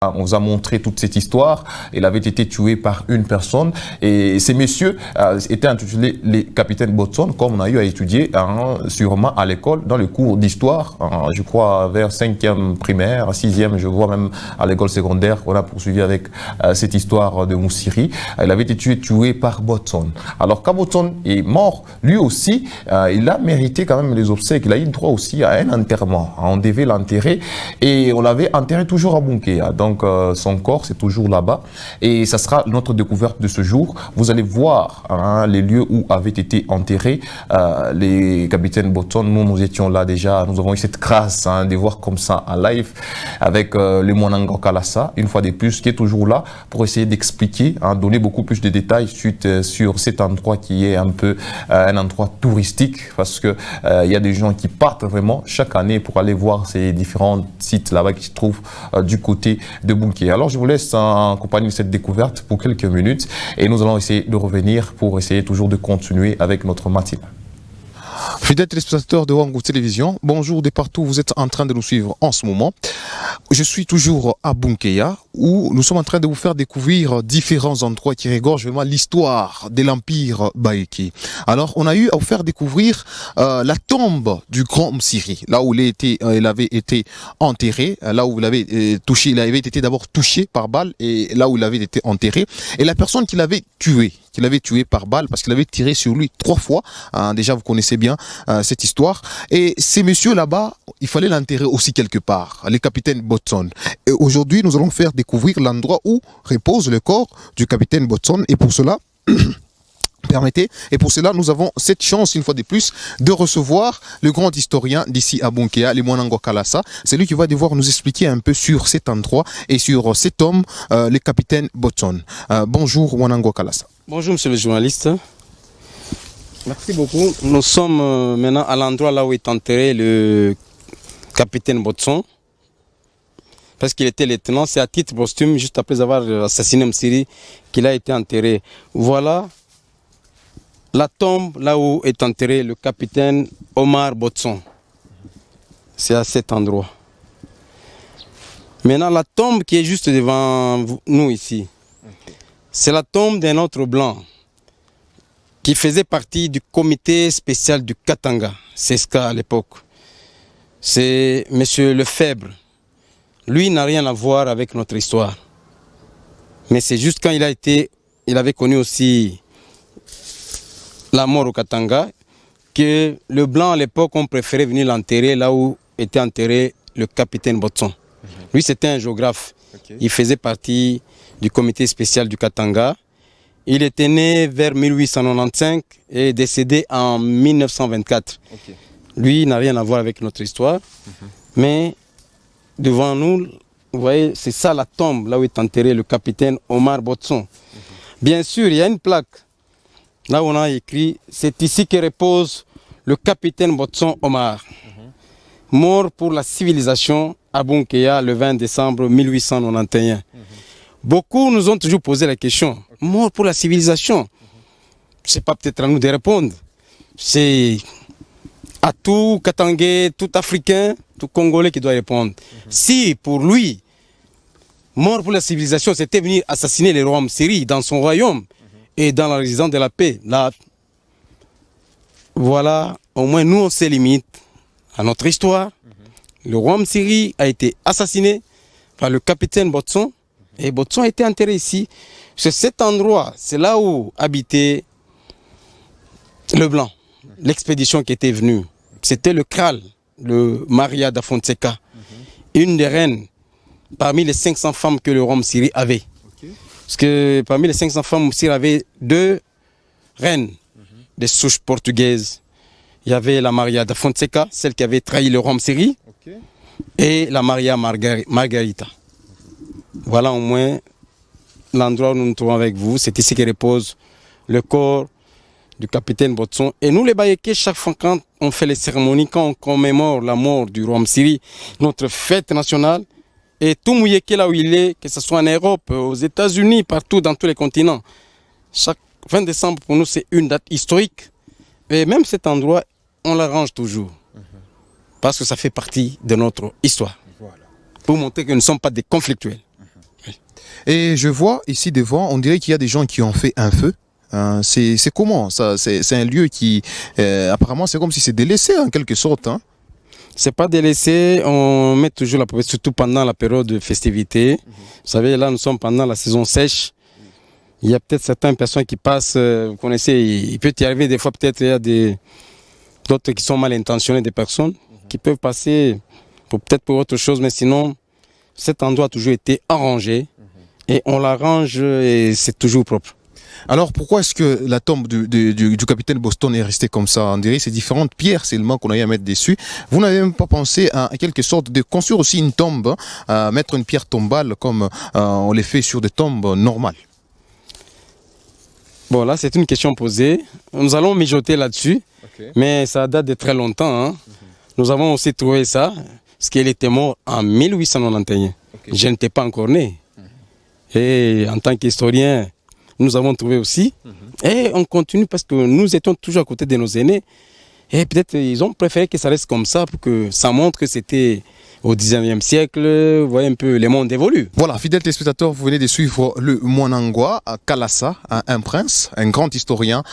On vous a montré toute cette histoire. Il avait été tué par une personne et ces messieurs étaient intitulés les capitaines Botson, comme on a eu à étudier sûrement à l'école dans le cours d'histoire, je crois vers 5e primaire, 6e, je vois même à l'école secondaire qu'on a poursuivi avec cette histoire de Moussiri. Il avait été tué par Botson. Alors quand Botson est mort, lui aussi, il a mérité quand même les obsèques. Il a eu droit aussi à un enterrement. On devait l'enterrer et on l'avait enterré toujours à Bunkéa. Donc son corps c'est toujours là-bas et ça sera notre découverte de ce jour. Vous allez voir les lieux où avaient été enterrés les capitaines Botson. Nous étions là déjà, nous avons eu cette grâce de voir comme ça en live avec le Mwanango Kalasa, une fois de plus, qui est toujours là pour essayer d'expliquer, donner beaucoup plus de détails sur cet endroit qui est un peu un endroit touristique parce que il y a des gens qui partent vraiment chaque année pour aller voir ces différents sites là-bas qui se trouvent du côté de Bunké. Alors je vous laisse en compagnie de cette découverte pour quelques minutes et nous allons essayer de revenir pour essayer toujours de continuer avec notre matinale. Fidèles téléspectateurs de Wangu Télévision, bonjour de partout où vous êtes en train de nous suivre en ce moment. Je suis toujours à Bunkéa où nous sommes en train de vous faire découvrir différents endroits qui regorgent vraiment l'histoire de l'Empire Baïki. Alors on a eu à vous faire découvrir la tombe du grand Msiri, là où il avait été enterré, là où il avait touché, il avait été d'abord touché par balle et là où il avait été enterré, et la personne qui l'avait tué par balle parce qu'il avait tiré sur lui 3 fois. Déjà vous connaissez bien cette histoire. Et ces messieurs là-bas, il fallait l'enterrer aussi quelque part, les capitaines Botson. Et aujourd'hui, nous allons faire découvrir l'endroit où repose le corps du capitaine Botson. Et pour cela, permettez, et pour cela, nous avons cette chance, une fois de plus, de recevoir le grand historien d'ici à Bunkéa, le Mwanango Kalasa. C'est lui qui va devoir nous expliquer un peu sur cet endroit et sur cet homme, le capitaine Botson. Bonjour Mwanango Kalasa. Bonjour monsieur le journaliste. Merci beaucoup. Nous sommes maintenant à l'endroit là où est enterré le capitaine Botson. Parce qu'il était lieutenant, c'est à titre posthume, juste après avoir assassiné Msiri, qu'il a été enterré. Voilà la tombe là où est enterré le capitaine Omar Botson. C'est à cet endroit. Maintenant, la tombe qui est juste devant nous ici, c'est la tombe d'un autre blanc qui faisait partie du comité spécial du Katanga, CESCA à l'époque. C'est M. Lefebvre. Lui n'a rien à voir avec notre histoire. Mais c'est juste quand il avait connu aussi la mort au Katanga, que le blanc à l'époque ont préféré venir l'enterrer là où était enterré le capitaine Botson. Lui c'était un géographe. Il faisait partie du comité spécial du Katanga. Il était né vers 1895 et décédé en 1924. Lui n'a rien à voir avec notre histoire. Mais devant nous, vous voyez, c'est ça la tombe, là où est enterré le capitaine Omar Botson. Bien sûr, il y a une plaque. Là où on a écrit, c'est ici que repose le capitaine Botson Omar. Mort pour la civilisation à Bunkéa le 20 décembre 1891. Beaucoup nous ont toujours posé la question, mort pour la civilisation. C'est pas peut-être à nous de répondre. C'est à tout Katangais, tout Africain, tout Congolais qui doit répondre. Si pour lui, mort pour la civilisation, c'était venir assassiner le roi Msiri dans son royaume et dans la résidence de la paix, là, voilà, au moins nous on se limite à notre histoire. Le roi Msiri a été assassiné par le capitaine Botson et Botson a été enterré ici. C'est cet endroit, c'est là où habitait le blanc, l'expédition qui était venue. C'était le Kral, le Maria da Fonseca, une des reines parmi les 500 femmes que le roi Msiri avait. Parce que parmi les 500 femmes, Msiri avait 2 reines des souches portugaises. Il y avait la Maria da Fonseca, celle qui avait trahi le roi Msiri, et la Maria Margarita. Voilà au moins l'endroit où nous nous trouvons avec vous. C'est ici que repose le corps du capitaine Botson. Et nous les Baïékés, chaque fois quand on fait les cérémonies, quand on commémore la mort du roi Msiri, notre fête nationale, et tout Mouyéké là où il est, que ce soit en Europe, aux États-Unis, partout dans tous les continents, chaque 20 décembre pour nous c'est une date historique. Et même cet endroit, on l'arrange toujours. Parce que ça fait partie de notre histoire. Pour montrer que nous ne sommes pas des conflictuels. Et je vois ici devant, on dirait qu'il y a des gens qui ont fait un feu. C'est comment ça? C'est un lieu qui, apparemment, c'est comme si c'est délaissé en quelque sorte. Hein. C'est pas délaissé, on met toujours la poubelle, surtout pendant la période de festivité. Vous savez, là, nous sommes pendant la saison sèche. Il y a peut-être certaines personnes qui passent, vous connaissez, il peut y arriver des fois, peut-être, il y a d'autres qui sont mal intentionnés, des personnes qui peuvent passer peut-être pour autre chose, mais sinon, cet endroit a toujours été arrangé et on l'arrange et c'est toujours propre. Alors pourquoi est-ce que la tombe du capitaine Boston est restée comme ça? On dirait c'est différentes pierres seulement qu'on a eu à mettre dessus. Vous n'avez même pas pensé à quelque sorte de construire aussi une tombe, à mettre une pierre tombale comme on les fait sur des tombes normales? Bon, là, c'est une question posée. Nous allons mijoter là-dessus, mais ça date de très longtemps. Hein. Nous avons aussi trouvé ça, parce qu'il était mort en 1891. Je n'étais pas encore né. Et en tant qu'historien, nous avons trouvé aussi. Et on continue parce que nous étions toujours à côté de nos aînés. Et peut-être ils ont préféré que ça reste comme ça pour que ça montre que c'était au 19e siècle. Vous voyez un peu, les mondes évoluent. Voilà, fidèles téléspectateurs, vous venez de suivre le Mwanangwa à Kalassa, un prince, un grand historien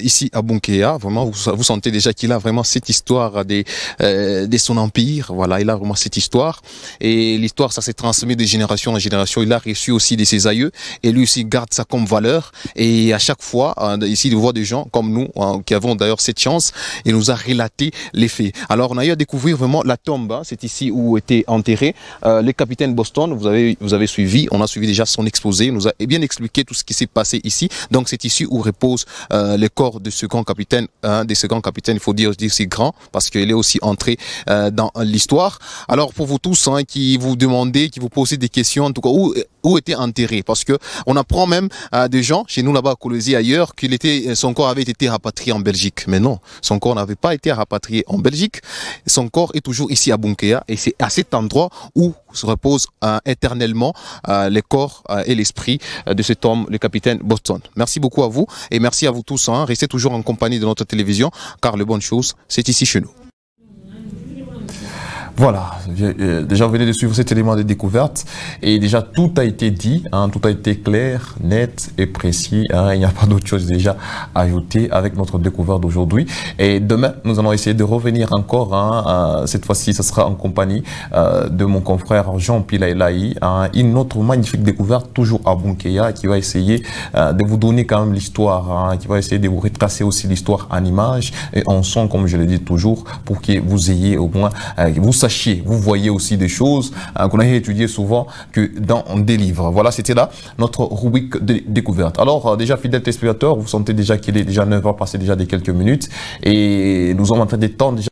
ici à Bunkea. Vraiment, vous sentez déjà qu'il a vraiment cette histoire de son empire. Voilà, il a vraiment cette histoire. Et l'histoire, ça s'est transmis de génération en génération. Il a reçu aussi de ses aïeux. Et lui aussi garde ça comme valeur. Et à chaque fois, ici, il voit des gens comme nous, qui avons d'ailleurs cette chance. Il nous a relaté les faits. Alors, on a eu à découvrir vraiment la tombe. Hein, c'est ici où était enterré le capitaine Boston. Vous avez suivi, on a suivi déjà son exposé, il nous a bien expliqué tout ce qui s'est passé ici. Donc c'est ici où repose le corps de ce grand capitaine, de ce grand capitaine, il faut dire c'est grand parce qu'il est aussi entré dans l'histoire. Alors pour vous tous qui vous demandez, qui vous posez des questions, en tout cas où était enterré, parce que on apprend même des gens chez nous là-bas à Colosie ailleurs son corps avait été rapatrié en Belgique, mais non, son corps n'avait pas été rapatrié en Belgique, son corps est toujours ici à Bunkea et c'est à cet endroit où se repose éternellement le corps et l'esprit de cet homme, le capitaine Boston. Merci beaucoup à vous et merci à vous tous. Restez toujours en compagnie de notre télévision car les bonnes choses, c'est ici chez nous. Voilà, déjà vous venez de suivre cet élément de découverte et déjà tout a été dit, tout a été clair, net et précis. Il n'y a pas d'autre chose déjà à ajouter avec notre découverte d'aujourd'hui. Et demain, nous allons essayer de revenir encore. Cette fois-ci, ce sera en compagnie de mon confrère Jean Pilaïlaï. Une autre magnifique découverte, toujours à Bunkea, qui va essayer de vous donner quand même l'histoire, qui va essayer de vous retracer aussi l'histoire en images et en son, comme je le dis toujours, pour que vous ayez au moins, vous sachiez, vous voyez aussi des choses qu'on a étudiées souvent que dans des livres. Voilà, c'était là notre rubrique de découverte. Alors, déjà, fidèles téléspectateurs, vous sentez déjà qu'il est déjà 9h passé déjà des quelques minutes et nous sommes en train d'étendre déjà